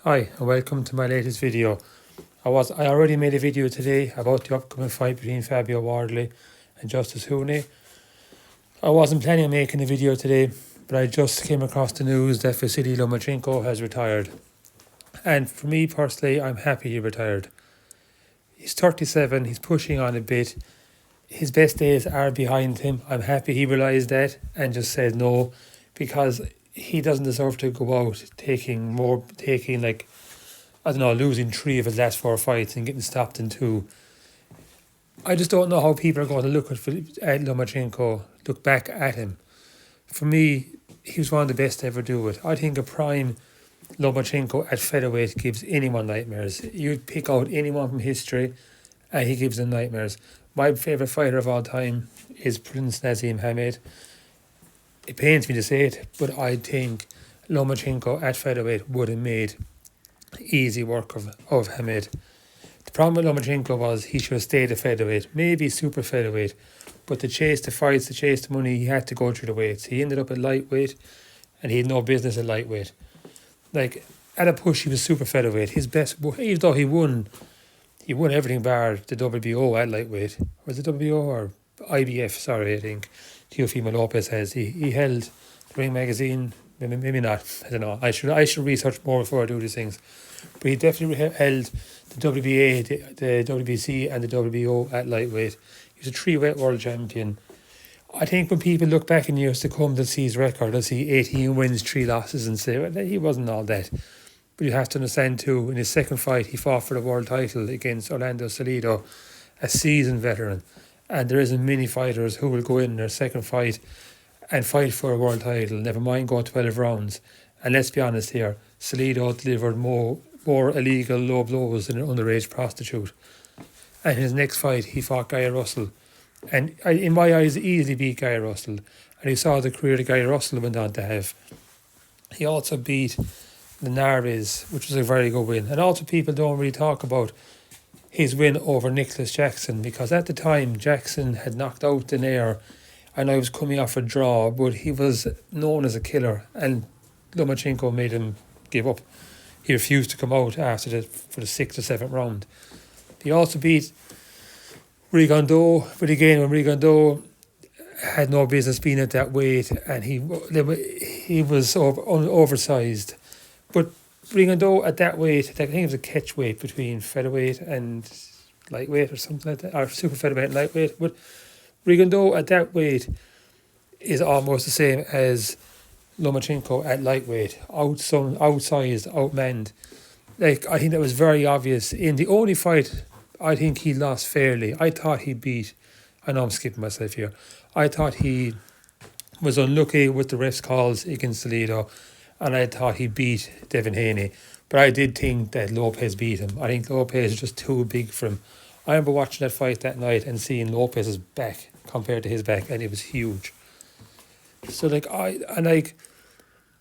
Hi and welcome to my latest video. I already made a video today about the upcoming fight between Fabio Wardley and Justice Hooney. I wasn't planning on making a video today, but I just came across the news that Vasily Lomachenko has retired. And for me personally, I'm happy he retired. He's 37, he's pushing on a bit. His best days are behind him. I'm happy he realised that and just said no, because he doesn't deserve to go out losing 3 of his last 4 fights and getting stopped in 2. I just don't know how people are going to look at Lomachenko, look back at him. For me, he was one of the best to ever do it. I think a prime Lomachenko at featherweight gives anyone nightmares. You'd pick out anyone from history and he gives them nightmares. My favourite fighter of all time is Prince Nazim Hamed. It pains me to say it, but I think Lomachenko at featherweight would have made easy work of Hamed. The problem with Lomachenko was he should have stayed at featherweight, maybe super featherweight, but to chase the fights, to chase the money, he had to go through the weights. He ended up at lightweight and he had no business at lightweight. Like, at a push, he was super featherweight. His best, even though he won everything bar the WBO at lightweight. Was it WBO or IBF? Sorry, I think Teofimo Lopez has. He held the Ring magazine. Maybe not. I don't know. I should research more before I do these things. But he definitely held the WBA, the WBC, and the WBO at lightweight. He was a 3-weight world champion. I think when people look back in years to come, they'll see his record. They'll see 18 wins, 3 losses, and say, well, he wasn't all that. But you have to understand too, in his second fight, he fought for the world title against Orlando Salido, a seasoned veteran. And there isn't many fighters who will go in their second fight and fight for a world title, never mind go 12 rounds. And let's be honest here, Salido delivered more illegal low blows than an underage prostitute. And his next fight, he fought Guy Russell. And in my eyes, easily beat Guy Russell. And he saw the career that Guy Russell went on to have. He also beat the Narvaez, which was a very good win. And also people don't really talk about his win over Nicholas Jackson, because at the time Jackson had knocked out Denaire and I was coming off a draw, but he was known as a killer and Lomachenko made him give up. He refused to come out for the 6th or 7th round. He also beat Rigondeaux, but again, when Rigondeaux had no business being at that weight and he was oversized. But Rigondeaux at that weight, I think it was a catch weight between featherweight and lightweight or something like that, or super featherweight and lightweight. But Rigondeaux at that weight is almost the same as Lomachenko at lightweight, outsized, outmanned. Like, I think that was very obvious. In the only fight I think he lost fairly, I thought he beat, I know I'm skipping myself here, I thought he was unlucky with the ref's calls against Salido, and I thought he beat Devin Haney. But I did think that Lopez beat him. I think Lopez is just too big for him. I remember watching that fight that night and seeing Lopez's back compared to his back, and it was huge. So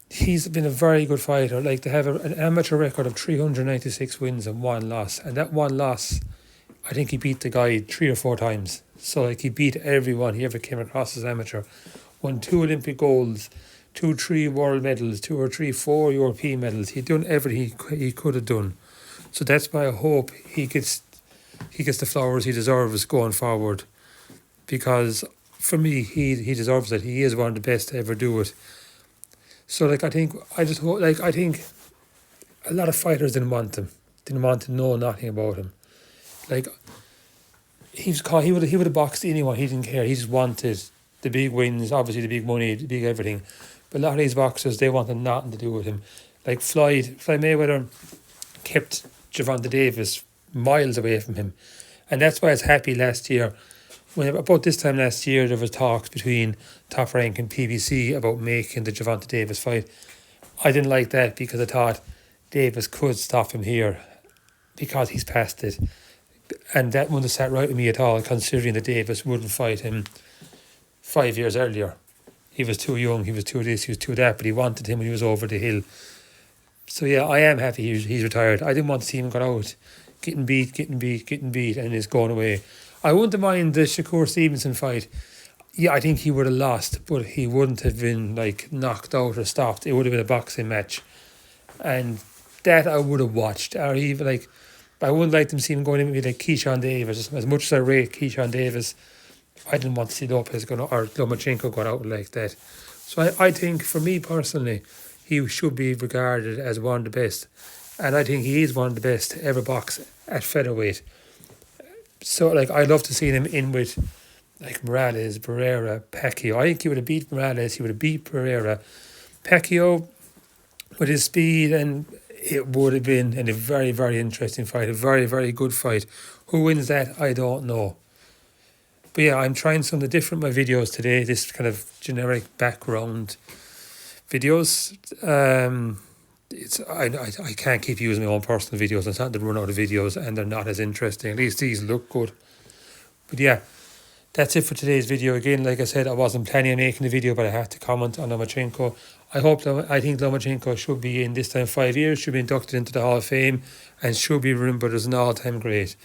he's been a very good fighter. Like, to have an amateur record of 396 wins and 1 loss, and that 1 loss, I think he beat the guy 3 or 4 times. So he beat everyone he ever came across as amateur. Won 2 Olympic golds, 3 world medals, 2 or 3, 4 European medals. He'd done everything he could have done. So that's why I hope he gets the flowers he deserves going forward. Because for me, he deserves it. He is one of the best to ever do it. So I think a lot of fighters didn't want to know nothing about him. Like, he would have boxed anyone. He didn't care. He just wanted the big wins, obviously the big money, the big everything. But a lot of these boxers, they wanted nothing to do with him. Like Floyd Mayweather kept Gervonta Davis miles away from him. And that's why I was happy last year. About this time last year, there was talks between Top Rank and PBC about making the Gervonta Davis fight. I didn't like that because I thought Davis could stop him here because he's past it. And that wouldn't have sat right with me at all, considering that Davis wouldn't fight him 5 years earlier. He was too young, he was too this, he was too that, but he wanted him when he was over the hill. So yeah, I am happy he's retired. I didn't want to see him go out, getting beat, and he's going away. I wouldn't mind the Shakur Stevenson fight. Yeah, I think he would have lost, but he wouldn't have been knocked out or stopped. It would have been a boxing match. And that I would have watched, or even like, I wouldn't like them see him going in with like Keyshawn Davis. As much as I rate Keyshawn Davis, I didn't want to see Lopez going or Lomachenko going out like that. So I think, for me personally, he should be regarded as one of the best, and I think he is one of the best to ever box at featherweight. So like, I'd love to see him in with like Morales, Pereira, Pacquiao. I think he would have beat Morales. He would have beat Pereira. Pacquiao, with his speed, and it would have been a very, very interesting fight, a very, very good fight. Who wins that, I don't know. But yeah, I'm trying something different in my videos today, this kind of generic background videos. I can't keep using my own personal videos. I'm starting to run out of videos, and they're not as interesting. At least these look good. But yeah, that's it for today's video. Again, like I said, I wasn't planning on making the video, but I had to comment on Lomachenko. I think Lomachenko should be in this time 5 years, should be inducted into the Hall of Fame, and should be remembered as an all-time great.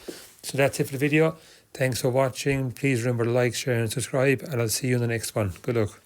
So that's it for the video. Thanks for watching. Please remember to like, share and subscribe, and I'll see you in the next one. Good luck.